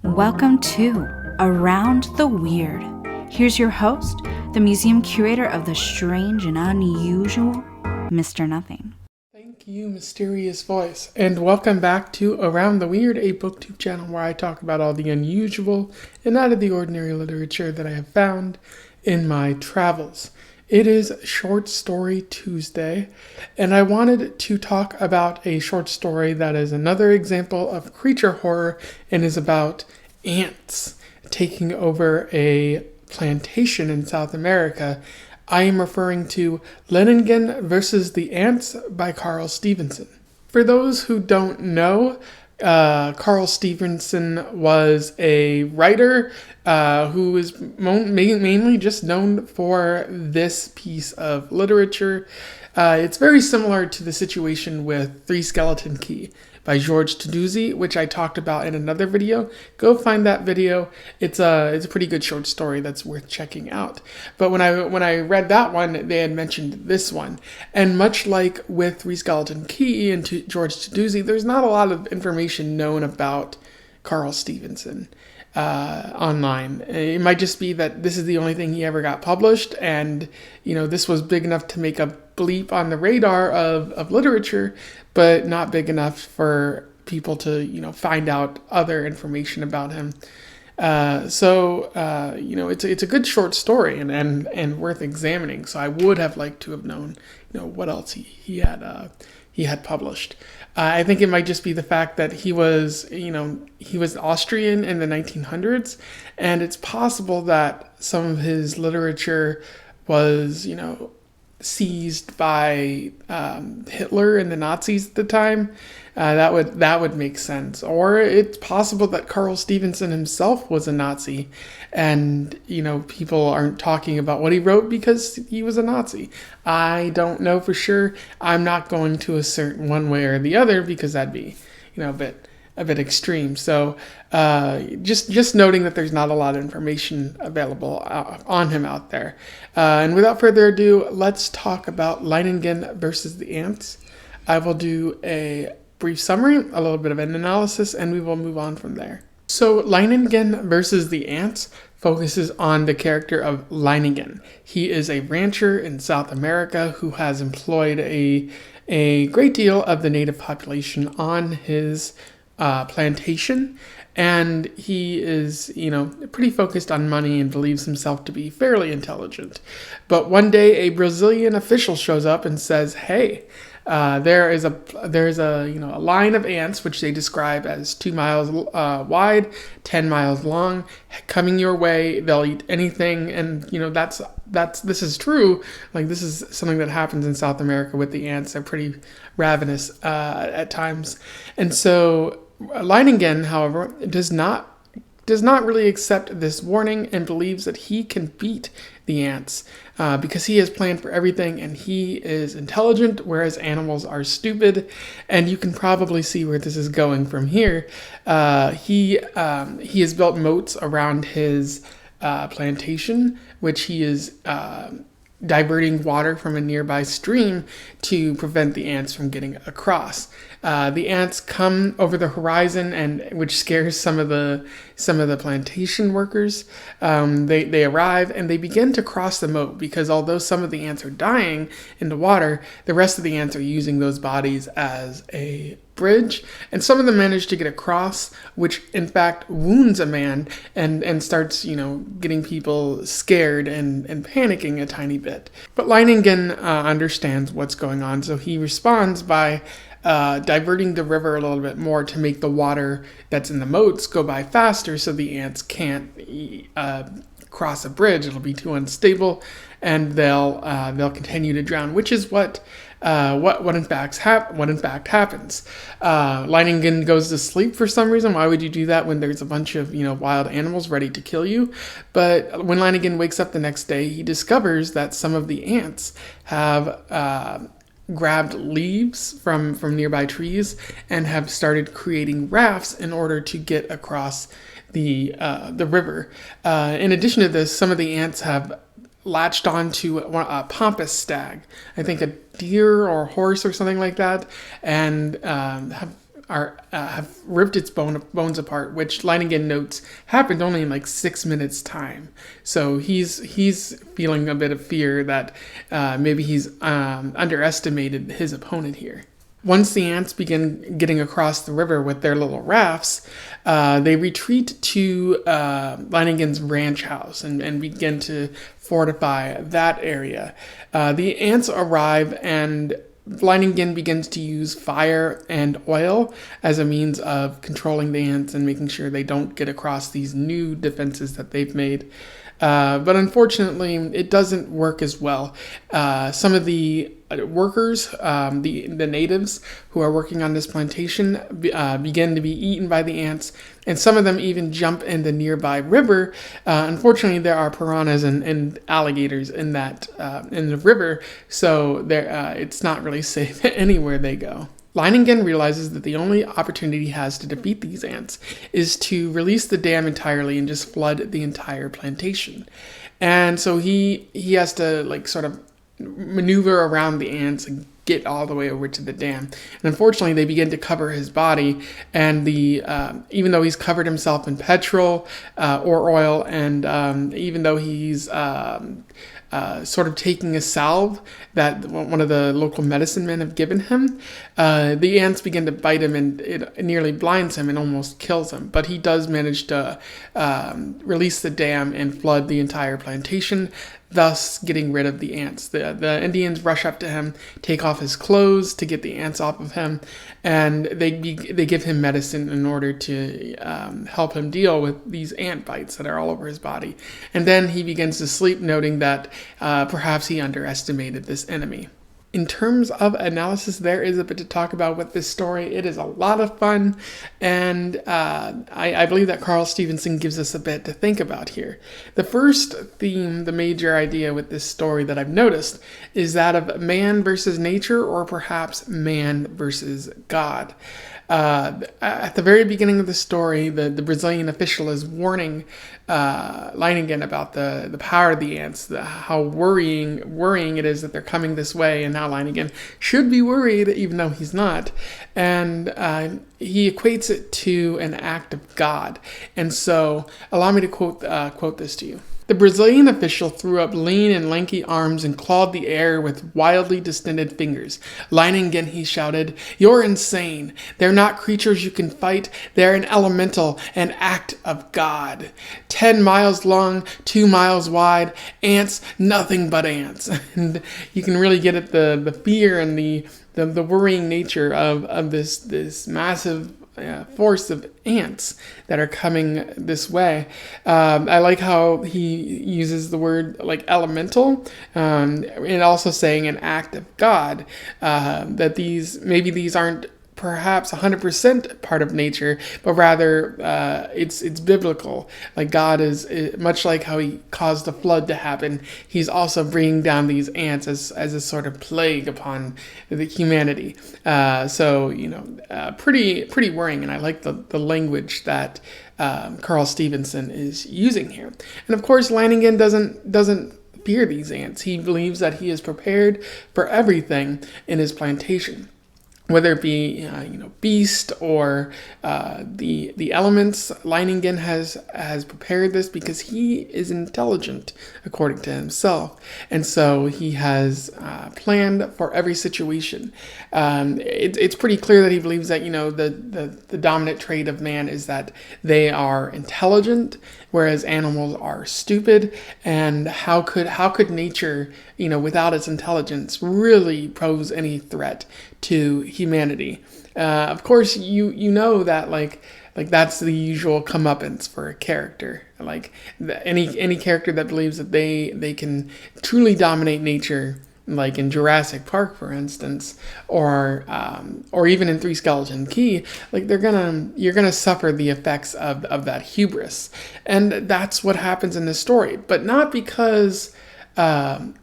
Welcome to Around the Weird. Here's your host, the museum curator of the strange and unusual, Mr. Nothing. Thank you, mysterious voice, and welcome back to Around the Weird, a booktube channel where I talk about all the unusual and out of the ordinary literature that I have found in my travels. It is Short Story Tuesday, and I wanted to talk about a short story that is another example of creature horror and is about ants taking over a plantation in South America. I am referring to Leinengan versus the Ants by Carl Stephenson. For those who don't know, Carl Stephenson was a writer who is mainly just known for this piece of literature. It's very similar to the situation with Three Skeleton Key by George Taduzi, which I talked about in another video. Go find that video. It's a pretty good short story that's worth checking out. But when I read that one, they had mentioned this one. And much like with Three Skeleton Key and George Taduzi, there's not a lot of information known about Carl Stephenson online. It might just be that this is the only thing he ever got published, and this was big enough to make a bleep on the radar of literature, but not big enough for people to find out other information about him. It's a good short story and worth examining. So I would have liked to have known what else he had published. I think it might just be the fact that he was Austrian in the 1900s, and it's possible that some of his literature was, seized by Hitler and the Nazis at the time. That would make sense. Or it's possible that Carl Stephenson himself was a Nazi, and people aren't talking about what he wrote because he was a Nazi. I don't know for sure. I'm not going to assert one way or the other because that'd be a bit extreme. So just noting that there's not a lot of information available on him out there. And without further ado, let's talk about Leinengan versus the Ants. I will do a brief summary, a little bit of an analysis, and we will move on from there. So Leinengan versus the Ants focuses on the character of Leinengan. He is a rancher in South America who has employed a great deal of the native population on his plantation, and he is pretty focused on money and believes himself to be fairly intelligent. But one day a Brazilian official shows up and says, hey, there's a line of ants, which they describe as 2 miles wide, 10 miles long, coming your way. They'll eat anything, and this is true. Like, this is something that happens in South America with the ants. They're pretty ravenous at times, and so Leinengan, however, does not really accept this warning and believes that he can beat the ants because he has planned for everything and he is intelligent, whereas animals are stupid. And you can probably see where this is going from here. He has built moats around his plantation, which he is diverting water from a nearby stream to prevent the ants from getting across. The ants come over the horizon, and which scares some of the plantation workers. They arrive and they begin to cross the moat because although some of the ants are dying in the water, the rest of the ants are using those bodies as a bridge, and some of them manage to get across, which in fact wounds a man and starts getting people scared and panicking a tiny bit. But Leinengan understands what's going on, so he responds by diverting the river a little bit more to make the water that's in the moats go by faster, so the ants can't cross a bridge. It'll be too unstable, and they'll continue to drown, which is what in fact happens. Leinengan goes to sleep for some reason. Why would you do that when there's a bunch of wild animals ready to kill you? But when Leinengan wakes up the next day, he discovers that some of the ants have grabbed leaves from nearby trees and have started creating rafts in order to get across the river. In addition to this, some of the ants have latched onto a pampas stag, I think a deer or horse or something like that, and have have ripped its bones apart, which Leinengan notes happened only in like 6 minutes time. So he's feeling a bit of fear that maybe he's underestimated his opponent here. Once the ants begin getting across the river with their little rafts, they retreat to Leinengan's ranch house and begin to fortify that area. The ants arrive, and Leinengan begins to use fire and oil as a means of controlling the ants and making sure they don't get across these new defenses that they've made. But unfortunately, it doesn't work as well. Some of the workers, the natives who are working on this plantation, begin to be eaten by the ants, and some of them even jump in the nearby river. Unfortunately, there are piranhas and alligators in the river, so it's not really safe anywhere they go. Leinengan realizes that the only opportunity he has to defeat these ants is to release the dam entirely and just flood the entire plantation. And so he has to like sort of maneuver around the ants and get all the way over to the dam. And unfortunately, they begin to cover his body, and even though he's covered himself in petrol or oil, and even though he's sort of taking a salve that one of the local medicine men have given him, the ants begin to bite him, and it nearly blinds him and almost kills him. But he does manage to release the dam and flood the entire plantation, thus getting rid of the ants. The Indians rush up to him, take off his clothes to get the ants off of him, and they give him medicine in order to help him deal with these ant bites that are all over his body. And then he begins to sleep, noting that perhaps he underestimated this enemy. In terms of analysis, there is a bit to talk about with this story. It is a lot of fun, and I believe that Carl Stephenson gives us a bit to think about here. The first theme, the major idea with this story that I've noticed, is that of man versus nature, or perhaps man versus God. At the very beginning of the story, the Brazilian official is warning Leinengan about the power of the ants, how worrying it is that they're coming this way, and how Leinengan should be worried even though he's not. And he equates it to an act of God. And so allow me to quote this to you. The Brazilian official threw up lean and lanky arms and clawed the air with wildly distended fingers. Leinengan, he shouted, "You're insane. They're not creatures you can fight. They're an elemental, an act of God. 10 miles long, 2 miles wide, ants, nothing but ants." And you can really get at the fear and the worrying nature of this massive force of ants that are coming this way. I like how he uses the word like elemental, and also saying an act of God, that these aren't perhaps 100% part of nature, but rather it's biblical. Like God is, much like how he caused the flood to happen, he's also bringing down these ants as a sort of plague upon the humanity. So pretty worrying, and I like the language that Carl Stephenson is using here. And of course, Leinengan doesn't fear these ants. He believes that he is prepared for everything in his plantation, whether it be beast or the elements. Leinengan has prepared this because he is intelligent, according to himself, and so he has planned for every situation. It's pretty clear that he believes that the dominant trait of man is that they are intelligent, whereas animals are stupid. And how could nature, without its intelligence, really pose any threat to humanity? Of course, you know that like that's the usual comeuppance for a character. Like any character that believes that they can truly dominate nature, like in Jurassic Park, for instance, or even in Three Skeleton Key, like you're gonna suffer the effects of that hubris, and that's what happens in this story. But not because the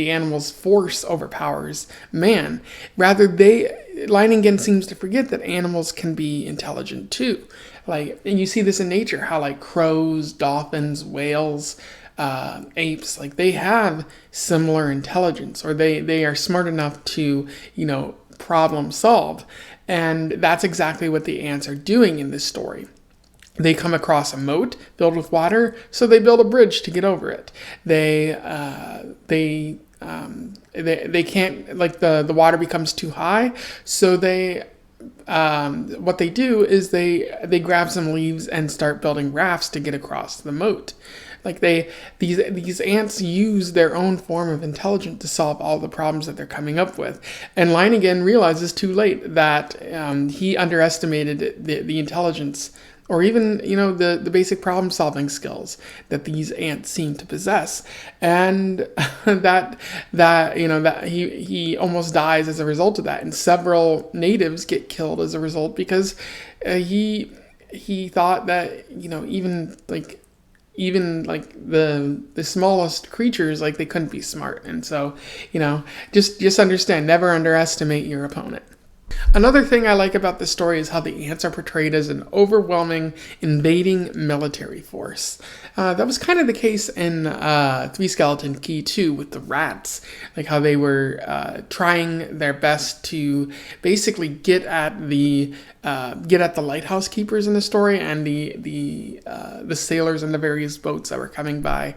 animal's force overpowers man. Rather, Leinengan seems to forget that animals can be intelligent too. And you see this in nature, how like crows, dolphins, whales, apes, like they have similar intelligence, or they are smart enough to problem solved. And that's exactly what the ants are doing in this story. They come across a moat filled with water, so they build a bridge to get over it. They can't, like, the water becomes too high, so what they do is they grab some leaves and start building rafts to get across the moat. Like these ants use their own form of intelligence to solve all the problems that they're coming up with. And Leinengan realizes too late that he underestimated the intelligence, or even, the basic problem solving skills that these ants seem to possess. And that he almost dies as a result of that. And several natives get killed as a result, because he thought that, even the smallest creatures, like, they couldn't be smart. And so, just understand, never underestimate your opponent. Another thing I like about this story is how the ants are portrayed as an overwhelming, invading military force. That was kind of the case in Three Skeleton Key 2 with the rats, like how they were trying their best to basically get at the lighthouse keepers in the story, and the sailors in the various boats that were coming by.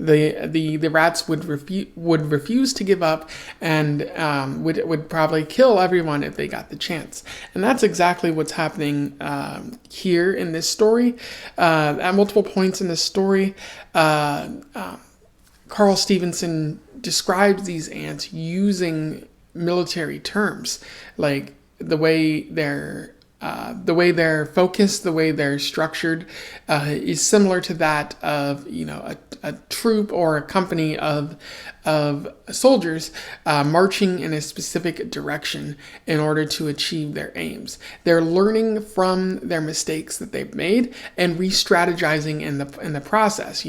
The rats would refuse to give up, and would probably kill everyone if they got the chance. And that's exactly what's happening here in this story. At multiple points in this story, Carl Stephenson describes these ants using military terms, like the way they're focused, the way they're structured, is similar to that of a troop or a company of soldiers marching in a specific direction in order to achieve their aims. They're learning from their mistakes that they've made and re-strategizing in the process.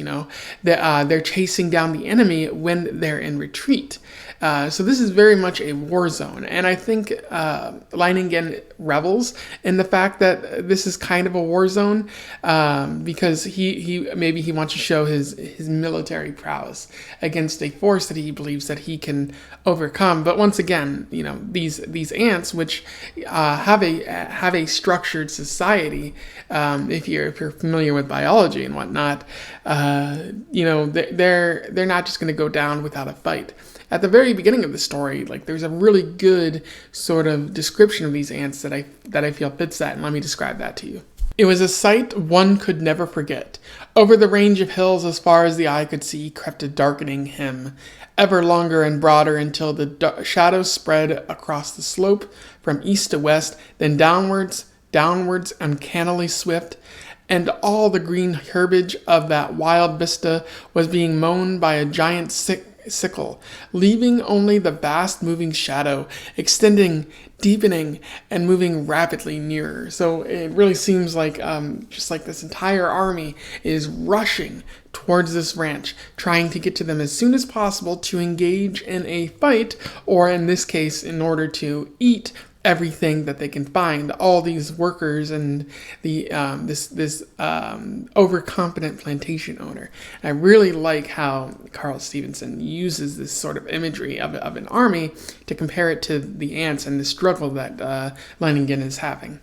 They're chasing down the enemy when they're in retreat. So this is very much a war zone, and I think Leinengan revels in the fact that this is kind of a war zone, because he wants to show his military prowess against a force that he believes that he can overcome. But once again, these ants, which have a structured society, if you're familiar with biology and whatnot, they're not just going to go down without a fight. At the very beginning of the story, there's a really good sort of description of these ants that I feel fits that, and let me describe that to you. It was a sight one could never forget. Over the range of hills as far as the eye could see crept a darkening hem, ever longer and broader until the shadows spread across the slope from east to west, then downwards, uncannily swift, and all the green herbage of that wild vista was being mown by a giant sickle, leaving only the vast moving shadow, extending, deepening, and moving rapidly nearer. So it really seems like just like this entire army is rushing towards this ranch, trying to get to them as soon as possible to engage in a fight, or in this case, in order to eat everything that they can find. All these workers and the this overconfident plantation owner. And I really like how Carl Stephenson uses this sort of imagery of an army to compare it to the ants and the struggle that Leinengan is having.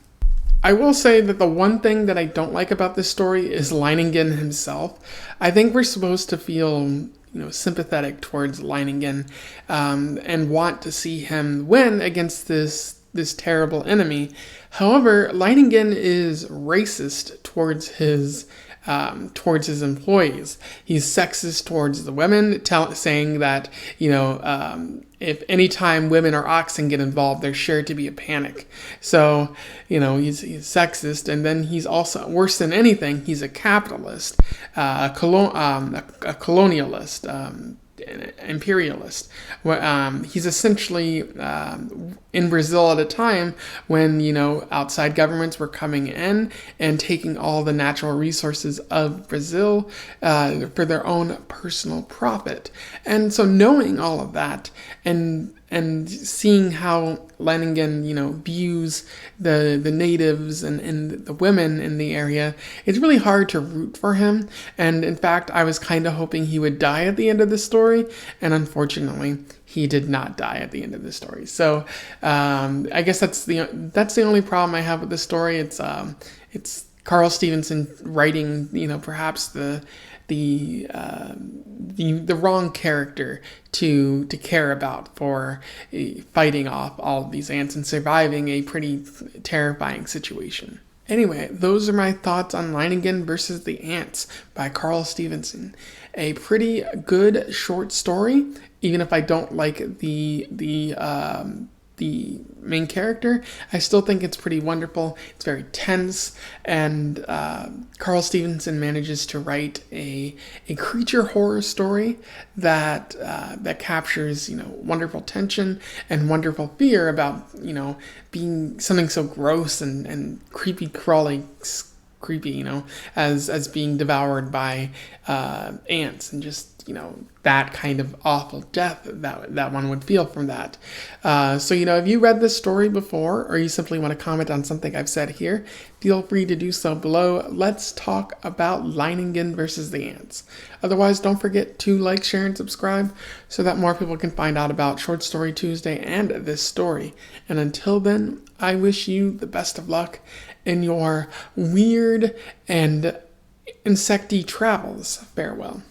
I will say that the one thing that I don't like about this story is Leinengan himself. I think we're supposed to feel sympathetic towards Leinengan, and want to see him win against this terrible enemy. However, Leinengan is racist towards his employees. He's sexist towards the women, saying that if any time women or oxen get involved, there's sure to be a panic. So he's sexist, and then he's also, worse than anything, he's a capitalist, a colonialist, imperialist. He's essentially in Brazil at a time when outside governments were coming in and taking all the natural resources of Brazil for their own personal profit. And so knowing all of that and and seeing how Leinengan, views the natives and the women in the area, it's really hard to root for him. And in fact, I was kind of hoping he would die at the end of the story, and unfortunately, he did not die at the end of the story. So I guess that's the only problem I have with the story. It's Carl Stephenson writing, perhaps the wrong character to care about for fighting off all of these ants and surviving a pretty terrifying situation. Anyway, those are my thoughts on Leinengan versus the Ants by Carl Stephenson. A pretty good short story, even if I don't like the main character. I still think it's pretty wonderful. It's very tense, and Carl Stephenson manages to write a creature horror story that captures wonderful tension and wonderful fear about being something so gross and creepy as being devoured by ants, and just that kind of awful death that one would feel from that. So if you read this story before, or you simply want to comment on something I've said here, feel free to do so below. Let's talk about Leinengan versus the Ants. Otherwise, don't forget to like, share, and subscribe so that more people can find out about Short Story Tuesday and this story. And until then, I wish you the best of luck in your weird and insecty travels. Farewell.